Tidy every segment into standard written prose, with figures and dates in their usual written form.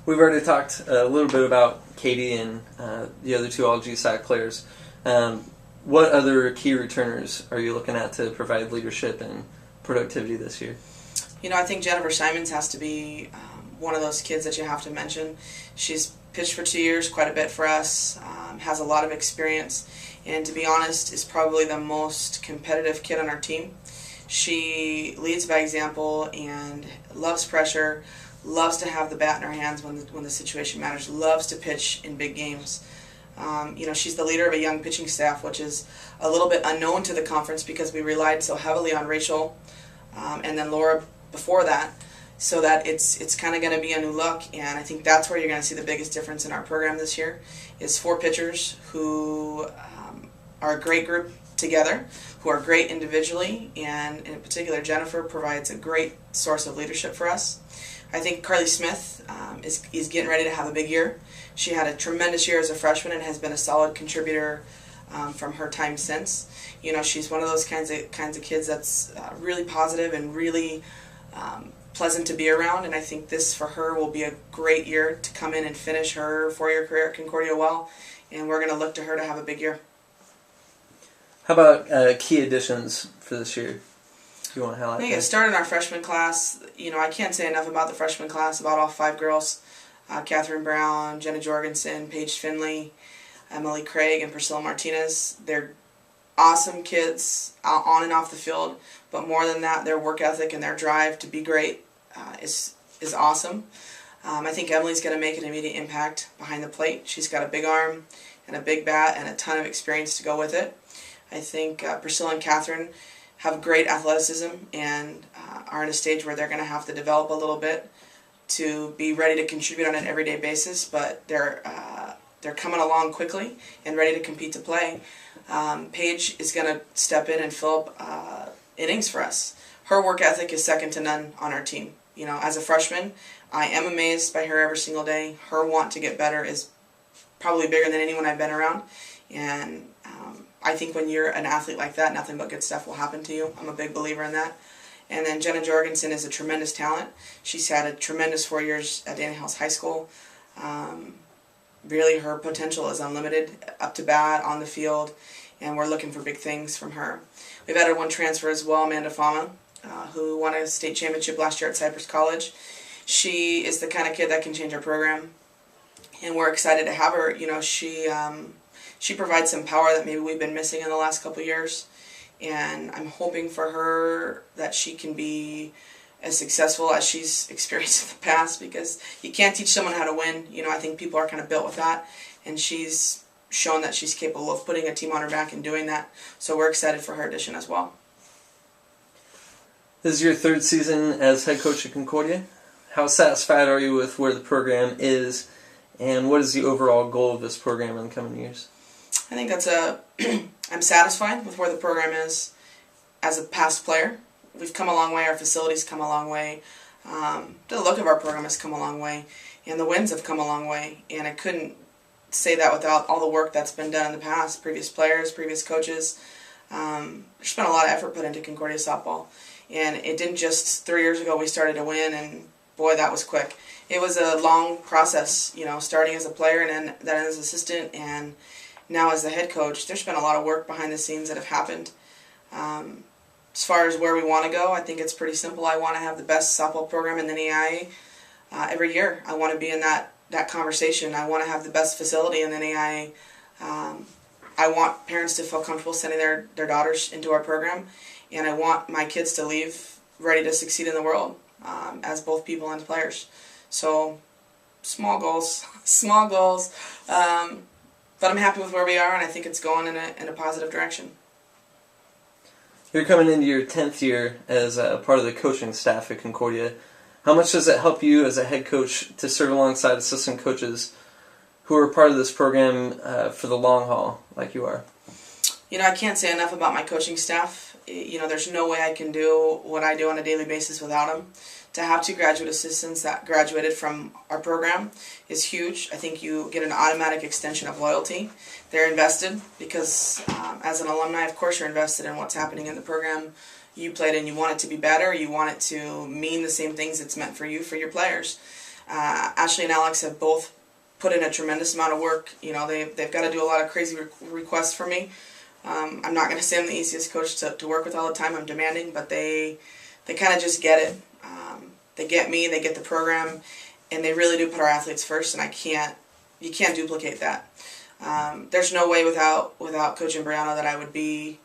We've already talked a little bit about Katie and the other two All-GSAC players. What other key returners are you looking at to provide leadership and productivity this year? I think Jennifer Simons has to be one of those kids that you have to mention. She's pitched for 2 years, quite a bit for us, has a lot of experience, and to be honest, is probably the most competitive kid on our team. She leads by example and loves pressure, loves to have the bat in her hands when the situation matters, loves to pitch in big games. She's the leader of a young pitching staff, which is a little bit unknown to the conference because we relied so heavily on Rachel and then Laura before that, so that it's kind of going to be a new look, and I think that's where you're going to see the biggest difference in our program this year is 4 pitchers who are a great group together, who are great individually, and in particular Jennifer provides a great source of leadership for us. I think Carly Smith is getting ready to have a big year. She had a tremendous year as a freshman and has been a solid contributor from her time since. She's one of those kinds of kids that's really positive and really pleasant to be around, and I think this for her will be a great year to come in and finish her 4-year career at Concordia well, and we're going to look to her to have a big year. How about key additions for this year? You want to highlight? I think starting our freshman class, I can't say enough about the freshman class, about all 5 girls. Catherine Brown, Jenna Jorgensen, Paige Finley, Emily Craig, and Priscilla Martinez. They're awesome kids on and off the field, but more than that, their work ethic and their drive to be great is awesome. I think Emily's going to make an immediate impact behind the plate. She's got a big arm and a big bat and a ton of experience to go with it. I think Priscilla and Catherine have great athleticism and are in a stage where they're going to have to develop a little bit to be ready to contribute on an everyday basis, but they're coming along quickly and ready to compete to play. Paige is going to step in and fill up innings for us. Her work ethic is second to none on our team. As a freshman, I am amazed by her every single day. Her want to get better is probably bigger than anyone I've been around, and I think when you're an athlete like that, nothing but good stuff will happen to you. I'm a big believer in that. And then Jenna Jorgensen is a tremendous talent. She's had a tremendous 4 years at Danny Hills High School. Really, her potential is unlimited, up to bat, on the field, and we're looking for big things from her. We've added 1 transfer as well, Amanda Fama, who won a state championship last year at Cypress College. She is the kind of kid that can change our program, and we're excited to have her. She provides some power that maybe we've been missing in the last couple years, and I'm hoping for her that she can be as successful as she's experienced in the past, because you can't teach someone how to win. I think people are kind of built with that, and she's shown that she's capable of putting a team on her back and doing that, so we're excited for her addition as well. This is your 3rd season as head coach at Concordia. How satisfied are you with where the program is, and what is the overall goal of this program in the coming years? I think I'm satisfied with where the program is as a past player. We've come a long way, our facilities come a long way, the look of our program has come a long way, and the wins have come a long way, and I couldn't say that without all the work that's been done in the past, previous players, previous coaches. There's been a lot of effort put into Concordia softball, and it didn't just 3 years ago we started to win, and boy, that was quick. It was a long process, starting as a player and then as assistant, and now as the head coach. There's been a lot of work behind the scenes that have happened. As far as where we want to go, I think it's pretty simple. I want to have the best softball program in the NAIA every year. I want to be in that conversation. I want to have the best facility in the NAIA. I want parents to feel comfortable sending their daughters into our program, and I want my kids to leave ready to succeed in the world as both people and players. So, small goals, but I'm happy with where we are, and I think it's going in a positive direction. You're coming into your 10th year as a part of the coaching staff at Concordia. How much does it help you as a head coach to serve alongside assistant coaches who are part of this program for the long haul, like you are? I can't say enough about my coaching staff. There's no way I can do what I do on a daily basis without them. To have 2 graduate assistants that graduated from our program is huge. I think you get an automatic extension of loyalty. They're invested because as an alumni, of course you're invested in what's happening in the program you played in. You want it to be better. You want it to mean the same things it's meant for you, for your players. Ashley and Alex have both put in a tremendous amount of work. You know, they've got to do a lot of crazy requests for me. I'm not going to say I'm the easiest coach to work with all the time. I'm demanding, but they kind of just get it. They get me, they get the program, and they really do put our athletes first, and you can't duplicate that. There's no way without Coach Imbriano that I would be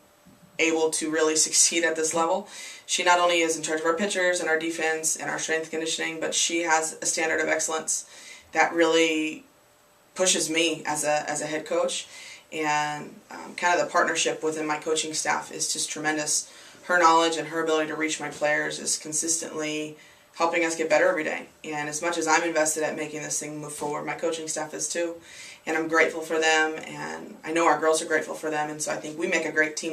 able to really succeed at this level. She not only is in charge of our pitchers and our defense and our strength conditioning, but she has a standard of excellence that really pushes me as a head coach. And kind of the partnership within my coaching staff is just tremendous. Her knowledge and her ability to reach my players is consistently helping us get better every day. And as much as I'm invested at making this thing move forward, my coaching staff is too. And I'm grateful for them, and I know our girls are grateful for them, and so I think we make a great team.